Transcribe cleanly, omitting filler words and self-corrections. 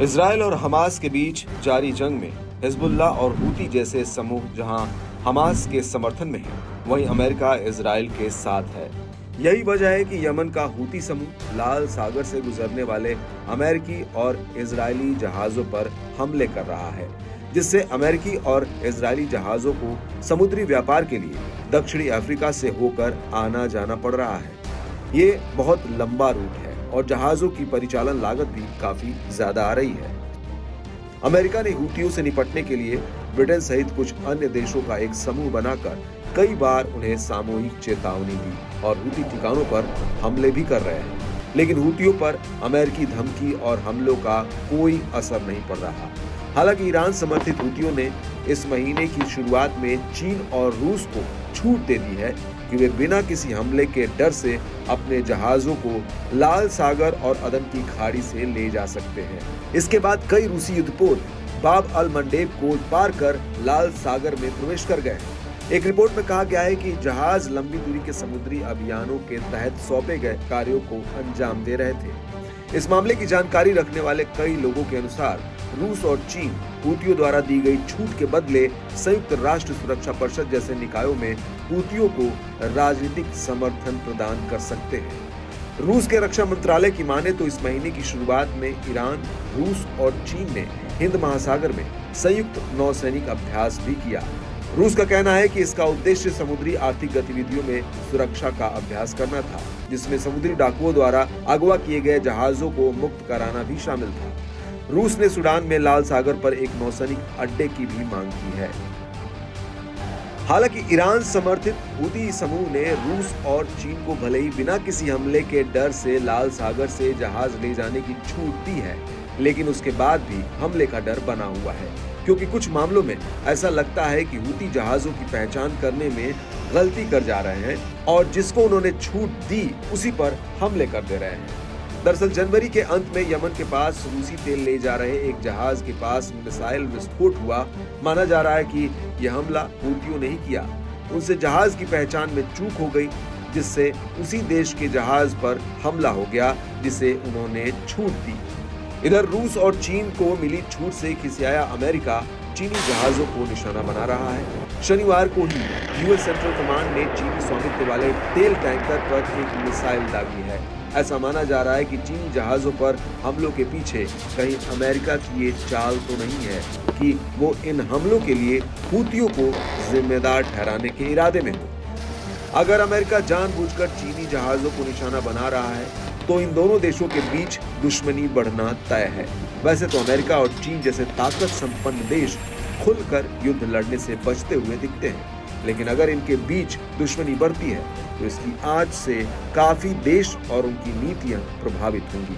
Israel और Hamas के बीच जारी जंग में हिजबुल्लाह और हूती जैसे समूह जहां हमास के समर्थन में है, वहीं अमेरिका इजराइल के साथ है। यही वजह है कि यमन का हूती समूह लाल सागर से गुजरने वाले अमेरिकी और इजरायली जहाजों पर हमले कर रहा है, जिससे अमेरिकी और इजरायली जहाजों को समुद्री व्यापार के लिए दक्षिणी अफ्रीका से होकर आना जाना पड़ रहा है। ये बहुत लंबा रूट है और जहाजों की परिचालन लागत भी काफी ज्यादा आ रही है। अमेरिका ने हूतियों से निपटने के लिए ब्रिटेन सहित कुछ अन्य देशों का एक समूह बनाकर कई बार उन्हें सामूहिक चेतावनी दी और हूती ठिकानों पर हमले भी कर रहे हैं, लेकिन हूतियों पर अमेरिकी धमकी और हमलों का कोई असर नहीं पड़ रहा। हालांकि ईरान समर्थित हूतियों ने इस महीने की शुरुआत में चीन और रूस को छूट दे दी है कि वे बिना किसी हमले के डर से अपने जहाजों को लाल सागर और अदन की खाड़ी से ले जा सकते हैं। इसके बाद कई रूसी युद्धपोत बाब अल मंडेब को पार कर लाल सागर में प्रवेश कर गए। एक रिपोर्ट में कहा गया है कि जहाज लंबी दूरी के समुद्री अभियानों के तहत सौंपे गए कार्यों को अंजाम दे रहे थे। इस मामले की जानकारी रखने वाले कई लोगों के अनुसार रूस और चीन हूतियों द्वारा दी गई छूट के बदले संयुक्त राष्ट्र सुरक्षा परिषद जैसे निकायों में हूतियों को राजनीतिक समर्थन प्रदान कर सकते हैं। रूस के रक्षा मंत्रालय की माने तो इस महीने की शुरुआत में ईरान, रूस और चीन ने हिंद महासागर में संयुक्त नौसैनिक अभ्यास भी किया। रूस का कहना है कि इसका उद्देश्य समुद्री आर्थिक गतिविधियों में सुरक्षा का अभ्यास करना था, जिसमें समुद्री डाकुओं द्वारा अगवा किए गए जहाजों को मुक्त कराना भी शामिल था। रूस ने सूडान में लाल सागर पर एक नौसैनिक अड्डे की भी मांग की है। हालांकि ईरान समर्थित हूती समूह ने रूस और चीन को भले ही बिना किसी हमले के डर से लाल सागर से जहाज ले जाने की छूट दी है, लेकिन उसके बाद भी हमले का डर बना हुआ है, क्योंकि कुछ मामलों में ऐसा लगता है कि हूती जहाजों की पहचान करने में गलती कर जा रहे हैं और जिसको उन्होंने छूट दी उसी पर हमले कर दे रहे हैं। दरअसल जनवरी के अंत में यमन के पास रूसी तेल ले जा रहे एक जहाज के पास मिसाइल विस्फोट हुआ। माना जा रहा है कि यह हमला हूतियों ने ही किया। उनसे जहाज की पहचान में चूक हो गई, जिससे उसी देश के जहाज पर हमला हो गया जिसे उन्होंने छूट दी। इधर रूस और चीन को मिली छूट से खिसियाया अमेरिका चीनी जहाजों को निशाना बना रहा है। शनिवार को ही यूएस सेंट्रल कमांड ने चीनी स्वामित्व वाले तेल टैंकर पर एक मिसाइल दागी है। ऐसा माना जा रहा है कि चीनी जहाजों पर हमलों के पीछे कहीं अमेरिका की ये चाल तो नहीं है कि वो इन हमलों के लिए हूतियों को जिम्मेदार ठहराने के इरादे में हो। अगर अमेरिका जानबूझकर चीनी जहाजों को निशाना बना रहा है तो इन दोनों देशों के बीच दुश्मनी बढ़ना तय है। वैसे तो अमेरिका और चीन जैसे ताकत संपन्न देश खुलकर युद्ध लड़ने से बचते हुए दिखते हैं, लेकिन अगर इनके बीच दुश्मनी बढ़ती है तो इसकी आंच से काफी देश और उनकी नीतियां प्रभावित होंगी।